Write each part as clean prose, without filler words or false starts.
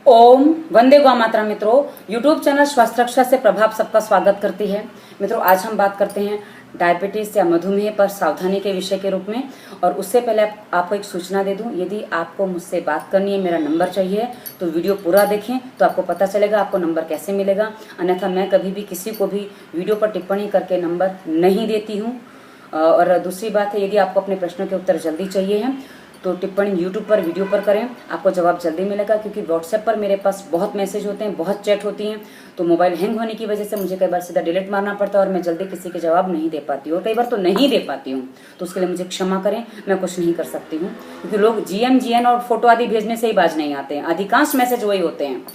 ओम वंदे गौ मातरा। मित्रों, यूट्यूब चैनल स्वास्थ्य रक्षा से प्रभाव सबका स्वागत करती है। मित्रों, आज हम बात करते हैं डायबिटीज या मधुमेह पर सावधानी के विषय के रूप में। और उससे पहले आपको एक सूचना दे दूं, यदि आपको मुझसे बात करनी है, मेरा नंबर चाहिए, तो वीडियो पूरा देखें तो आपको पता चलेगा आपको नंबर कैसे मिलेगा। अन्यथा मैं कभी भी किसी को भी वीडियो पर टिप्पणी करके नंबर नहीं देती हूँ। और दूसरी बात है, यदि आपको अपने प्रश्नों के उत्तर जल्दी चाहिए हैं तो टिप्पणी यूट्यूब पर वीडियो पर करें, आपको जवाब जल्दी मिलेगा। क्योंकि व्हाट्सएप पर मेरे पास बहुत मैसेज होते हैं, बहुत चैट होती हैं, तो मोबाइल हैंग होने की वजह से मुझे कई बार सीधा डिलीट मारना पड़ता है और मैं जल्दी किसी के जवाब नहीं दे पाती हूँ, और कई बार तो नहीं दे पाती हूँ। तो उसके लिए मुझे क्षमा करें, मैं कुछ नहीं कर सकती हूँ। क्योंकि लोग GN और फोटो आदि भेजने से ही बाज नहीं आते हैं, अधिकांश मैसेज वही होते हैं।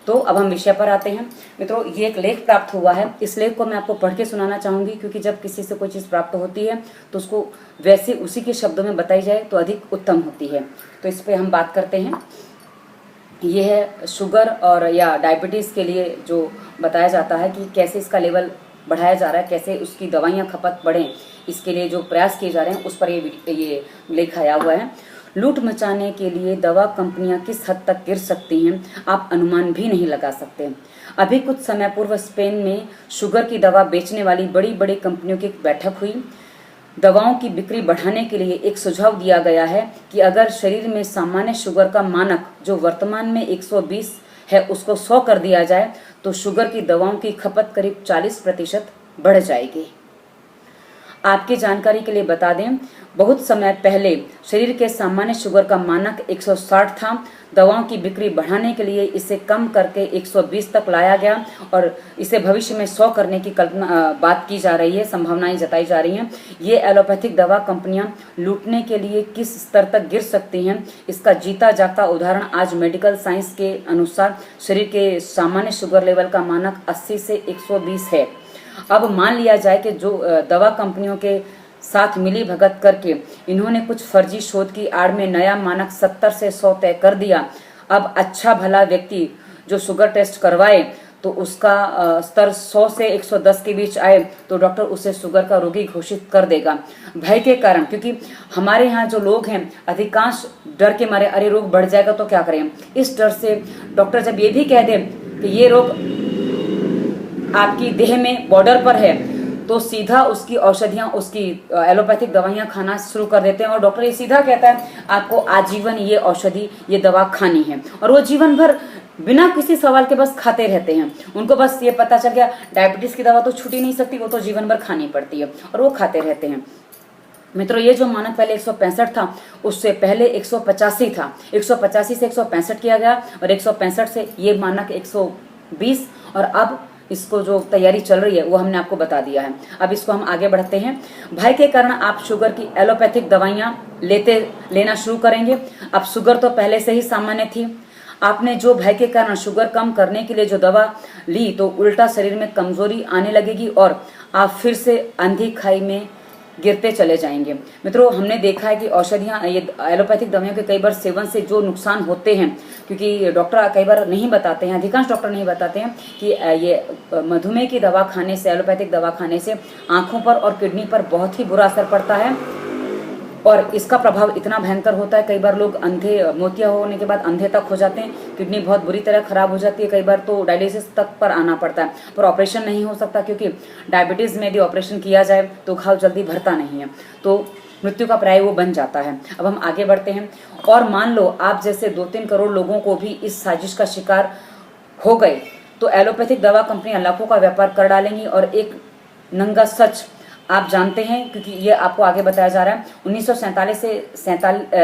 तो अब हम विषय पर आते हैं। मित्रों, ये एक लेख प्राप्त हुआ है, इस लेख को मैं आपको पढ़ के सुनाना चाहूंगी। क्योंकि जब किसी से कोई चीज़ प्राप्त होती है तो उसको वैसे उसी के शब्दों में बताई जाए तो अधिक उत्तम होती है। तो इस पे हम बात करते हैं। ये है शुगर और या डायबिटीज़ के लिए जो बताया जाता है कि कैसे इसका लेवल बढ़ाया जा रहा है, कैसे उसकी दवाइयाँ खपत बढ़ें, इसके लिए जो प्रयास किए जा रहे हैं उस पर ये लेख आया हुआ है। लूट मचाने के लिए दवा कंपनियां किस हद तक गिर सकती हैं, आप अनुमान भी नहीं लगा सकते। अभी कुछ समय पूर्व स्पेन में शुगर की दवा बेचने वाली बड़ी बड़ी कंपनियों की एक बैठक हुई। दवाओं की बिक्री बढ़ाने के लिए एक सुझाव दिया गया है कि अगर शरीर में सामान्य शुगर का मानक जो वर्तमान में 120 है उसको 100 कर दिया जाए तो शुगर की दवाओं की खपत करीब 40% बढ़ जाएगी। आपकी जानकारी के लिए बता दें, बहुत समय पहले शरीर के सामान्य शुगर का मानक 160 था। दवाओं की बिक्री बढ़ाने के लिए इसे कम करके 120 तक लाया गया और इसे भविष्य में 100 करने की बात की जा रही है, संभावनाएं जताई जा रही हैं। ये एलोपैथिक दवा कंपनियां लूटने के लिए किस स्तर तक गिर सकती हैं, इसका जीता जागता उदाहरण आज मेडिकल साइंस के अनुसार शरीर के सामान्य शुगर लेवल का मानक 80 से 120 है। अब मान लिया जाए कि जो दवा कंपनियों के साथ मिली भगत करके इन्होंने कुछ फर्जी शोध की आड़ में नया मानक 70 से 100 तय कर दिया। अब अच्छा भला व्यक्ति जो शुगर टेस्ट करवाए तो उसका स्तर 100 से 110 के बीच आए तो डॉक्टर उसे शुगर का रोगी घोषित कर देगा। भय के कारण, क्योंकि हमारे यहाँ जो लोग हैं अधिकांश डर के मारे, अरे रोग बढ़ जाएगा तो क्या करें, इस डर से डॉक्टर जब ये भी कह दे कि ये रोग आपकी देह में बॉर्डर पर है तो सीधा उसकी औषधियां, उसकी एलोपैथिक दवाइयां खाना शुरू कर देते हैं। और डॉक्टर ये सीधा कहता है आपको आजीवन ये औषधि, ये दवा खानी है, और वो जीवन भर बिना किसी सवाल के बस खाते रहते हैं। उनको बस ये पता चल गया डायबिटीज की दवा तो छूट ही नहीं सकती, वो तो जीवन भर खानी पड़ती है, और वो खाते रहते हैं। मित्रों, ये जो मानक पहले 165 था उससे पहले 185 था, 185 से 165 किया गया और 165 से ये मानक 120, और अब इसको जो तैयारी चल रही है वो हमने आपको बता दिया है। अब इसको हम आगे बढ़ते हैं। भय के कारण आप शुगर की एलोपैथिक दवाइयां लेना शुरू करेंगे। अब शुगर तो पहले से ही सामान्य थी, आपने जो भय के कारण शुगर कम करने के लिए जो दवा ली तो उल्टा शरीर में कमजोरी आने लगेगी और आप फिर से अंधी खाई में गिरते चले जाएंगे। मित्रों, हमने देखा है कि औषधियां, ये एलोपैथिक दवाइयों के कई बार सेवन से जो नुकसान होते हैं, क्योंकि डॉक्टर कई बार नहीं बताते हैं, अधिकांश डॉक्टर नहीं बताते हैं कि ये मधुमेह की दवा खाने से, एलोपैथिक दवा खाने से आंखों पर और किडनी पर बहुत ही बुरा असर पड़ता है और इसका प्रभाव इतना भयंकर होता है, कई बार लोग अंधे, मोतिया होने के बाद अंधे तक हो जाते हैं, किडनी बहुत बुरी तरह खराब हो जाती है, कई बार तो डायलिसिस तक पर आना पड़ता है। पर ऑपरेशन नहीं हो सकता, क्योंकि डायबिटीज में यदि ऑपरेशन किया जाए तो घाव जल्दी भरता नहीं है, तो मृत्यु का पर्याय वो बन जाता है। अब हम आगे बढ़ते हैं। और मान लो आप जैसे 2-3 करोड़ लोगों को भी इस साजिश का शिकार हो गए तो एलोपैथिक दवा कंपनियां लाखों का व्यापार कर डालेंगी। और एक नंगा सच आप जानते हैं, क्योंकि ये आपको आगे बताया जा रहा है, 1947 से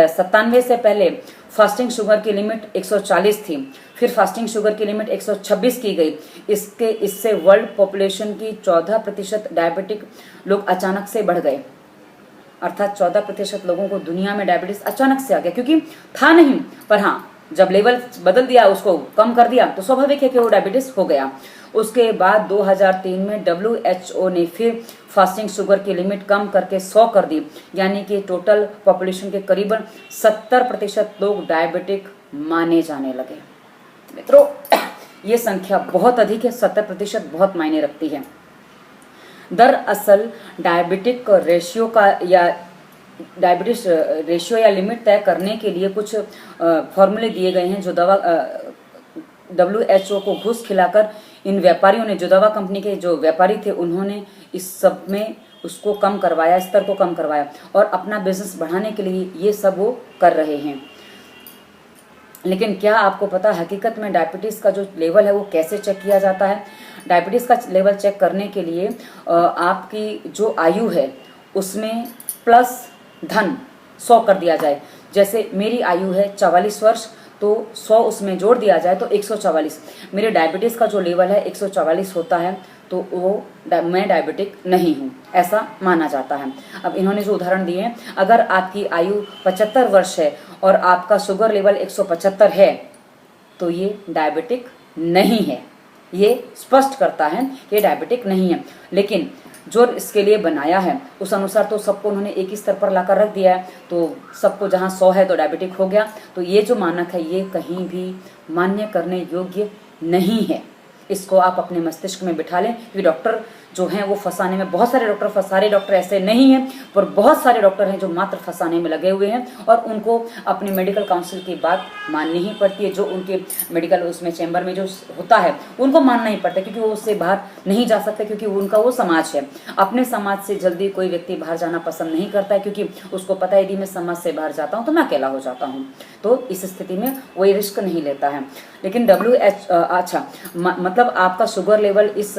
97 से पहले फास्टिंग शुगर की लिमिट 140 थी, फिर फास्टिंग शुगर की लिमिट 126 की गई। इससे वर्ल्ड पॉपुलेशन की 14% डायबिटिक लोग अचानक से बढ़ गए, अर्थात 14% लोगों को दुनिया में डायबिटीज अचानक से आ गया, क्योंकि था नहीं, पर हाँ जब लेवल बदल दिया, उसको कम कर दिया, तो स्वाभाविक है कि वो डायबिटीज हो गया। उसके बाद 2003 में WHO ने फिर फास्टिंग शुगर की लिमिट कम करके 100 कर दी, यानी कि टोटल पॉपुलेशन के करीबन 70% लोग डायबिटिक माने जाने लगे। मित्रों, ये संख्या बहुत अधिक है, 70% बहुत मायने रखती है। दरअसल डायबिटिक रेशियो का या डायबिटीज रेशियो या लिमिट तय करने के लिए कुछ फॉर्मूले दिए गए हैं जो दवा WHO को घूस खिलाकर इन व्यापारियों ने, जो दवा कंपनी के जो व्यापारी थे, उन्होंने इस सब में उसको कम करवाया, स्तर को कम करवाया और अपना बिजनेस बढ़ाने के लिए ये सब वो कर रहे हैं। लेकिन क्या आपको पता है हकीकत में डायबिटीज़ का जो लेवल है वो कैसे चेक किया जाता है? डायबिटीज़ का लेवल चेक करने के लिए आपकी जो आयु है उसमें प्लस धन 100 कर दिया जाए। जैसे मेरी आयु है 44 वर्ष, तो 100 उसमें जोड़ दिया जाए तो 144। मेरे डायबिटीज़ का जो लेवल है 144 होता है, तो वो मैं डायबिटिक नहीं हूँ, ऐसा माना जाता है। अब इन्होंने जो उदाहरण दिए हैं, अगर आपकी आयु 75 वर्ष है और आपका शुगर लेवल 175 है तो ये डायबिटिक नहीं है। ये स्पष्ट करता है कि ये डायबिटिक नहीं है। लेकिन जो इसके लिए बनाया है उस अनुसार तो सबको उन्होंने एक ही स्तर पर लाकर रख दिया है, तो सबको जहाँ 100 है तो डायबिटिक हो गया। तो ये जो मानक है ये कहीं भी मान्य करने योग्य नहीं है। इसको आप अपने मस्तिष्क में बिठा लें, क्योंकि डॉक्टर जो हैं वो फंसाने में, बहुत सारे डॉक्टर ऐसे नहीं हैं, पर बहुत सारे डॉक्टर हैं जो मात्र फंसाने में लगे हुए हैं और उनको अपनी मेडिकल काउंसिल की बात माननी ही पड़ती है। जो उनके मेडिकल उसमें चैम्बर में जो होता है उनको मानना ही पड़ता है, क्योंकि वो उससे बाहर नहीं जा सकते, क्योंकि उनका वो समाज है। अपने समाज से जल्दी कोई व्यक्ति बाहर जाना पसंद नहीं करता है, क्योंकि उसको पता है यदि मैं समाज से बाहर जाता हूँ तो मैं अकेला हो जाता हूँ, तो इस स्थिति में वो ये रिस्क नहीं लेता है। लेकिन मतलब आपका शुगर लेवल इस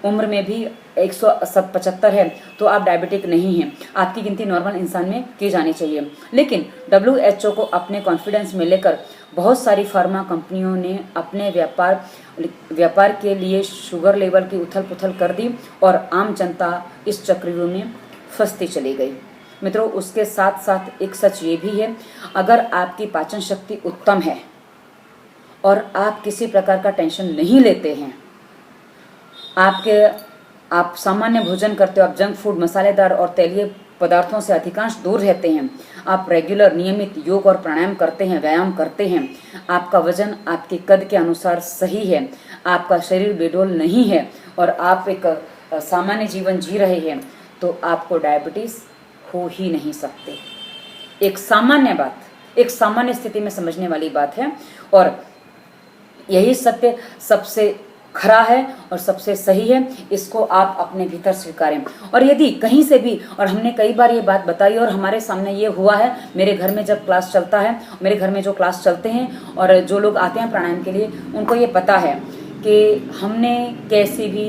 उम्र में भी 175 है तो आप डायबिटिक नहीं हैं। आपकी गिनती नॉर्मल इंसान में की जानी चाहिए। लेकिन WHO को अपने कॉन्फिडेंस में लेकर बहुत सारी फार्मा कंपनियों ने अपने व्यापार के लिए शुगर लेवल की उथल पुथल कर दी और आम जनता इस चक्रव्यूह में फंसती चली गई। मित्रों, उसके साथ साथ एक सच ये भी है, अगर आपकी पाचन शक्ति उत्तम है और आप किसी प्रकार का टेंशन नहीं लेते हैं, आप सामान्य भोजन करते हो, आप जंक फूड, मसालेदार और तेलीय पदार्थों से अधिकांश दूर रहते हैं, आप रेगुलर नियमित योग और प्राणायाम करते हैं, व्यायाम करते हैं, आपका वजन आपके कद के अनुसार सही है, आपका शरीर बेडोल नहीं है और आप एक सामान्य जीवन जी रहे हैं, तो आपको डायबिटीज हो ही नहीं सकते। एक सामान्य बात, एक सामान्य स्थिति में समझने वाली बात है और यही सत्य सबसे खरा है और सबसे सही है। इसको आप अपने भीतर स्वीकारें। और यदि कहीं से भी, और हमने कई बार ये बात बताई और हमारे सामने ये हुआ है, मेरे घर में जब क्लास चलता है, मेरे घर में जो क्लास चलते हैं और जो लोग आते हैं प्राणायाम के लिए, उनको ये पता है कि हमने कैसी भी,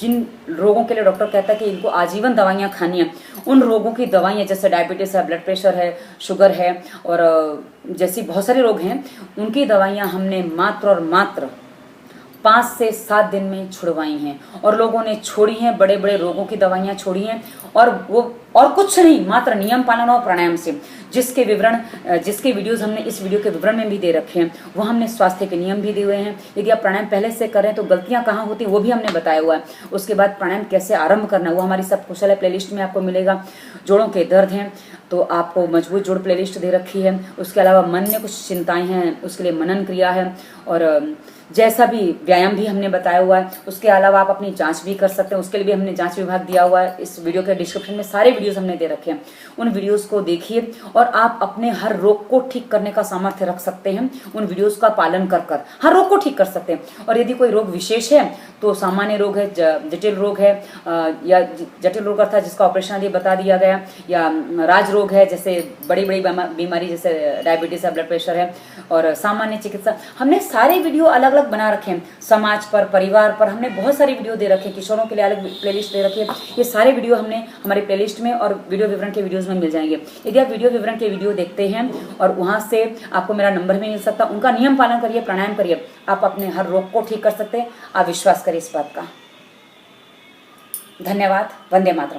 जिन रोगों के लिए डॉक्टर कहता है कि इनको आजीवन दवाइयाँ खानी है, उन रोगों की दवाइयाँ जैसे डायबिटीज़ है, ब्लड प्रेशर है, शुगर है और जैसी बहुत सारे रोग हैं, उनकी दवाइयाँ हमने मात्र और मात्र 5 से 7 दिन में छुड़वाई हैं। और लोगों ने छोड़ी हैं, बड़े बड़े रोगों की दवाइयाँ छोड़ी हैं और वो और कुछ नहीं, मात्र नियम पालन और प्राणायाम से, जिसके वीडियोस हमने इस वीडियो के विवरण में भी दे रखे हैं। वो हमने स्वास्थ्य के नियम भी दिए हुए हैं। यदि आप प्राणायाम पहले से करें तो गलतियां कहाँ होती हैं वो भी हमने बताया हुआ है। उसके बाद प्राणायाम कैसे आरंभ करना है वो हमारी सब कुशल है प्लेलिस्ट में आपको मिलेगा। जोड़ों के दर्द हैं तो आपको मजबूत जोड़ प्लेलिस्ट दे रखी है। उसके अलावा मन में कुछ चिंताएं हैं, उसके लिए मनन क्रिया है और जैसा भी व्यायाम भी हमने बताया हुआ है। उसके अलावा आप अपनी जांच भी कर सकते हैं, उसके लिए भी हमने जांच विभाग दिया हुआ है। इस वीडियो के डिस्क्रिप्शन में सारे वीडियोस हमने दे रखे हैं, उन वीडियोस को देखिए और आप अपने हर रोग को ठीक करने का सामर्थ्य रख सकते हैं। उन वीडियोस का पालन कर हर रोग को ठीक कर सकते हैं। और यदि कोई रोग विशेष है तो सामान्य रोग है, जटिल रोग है या जटिल रोग अर्थात जिसका ऑपरेशन आदि बता दिया गया, या राज रोग है जैसे बड़ी बड़ी बीमारी जैसे डायबिटीज है, ब्लड प्रेशर है, और सामान्य चिकित्सा, हमने सारे वीडियो अलग अलग बना रखे हैं। समाज पर, परिवार पर हमने बहुत सारी वीडियो दे रखे हैं। किशोरों के लिए अलग प्लेलिस्ट दे रखी है। ये सारे वीडियो हमने हमारे प्लेलिस्ट में और वीडियो विवरण के वीडियोस में मिल जाएंगे। यदि आप वीडियो विवरण के वीडियो देखते हैं और वहां से आपको मेरा नंबर भी मिल सकता, उनका नियम पालन करिए, प्राणायाम करिए, आप अपने हर रोग को ठीक कर सकते हैं। आप विश्वास करिए इस बात का। धन्यवाद। वंदे मातरम।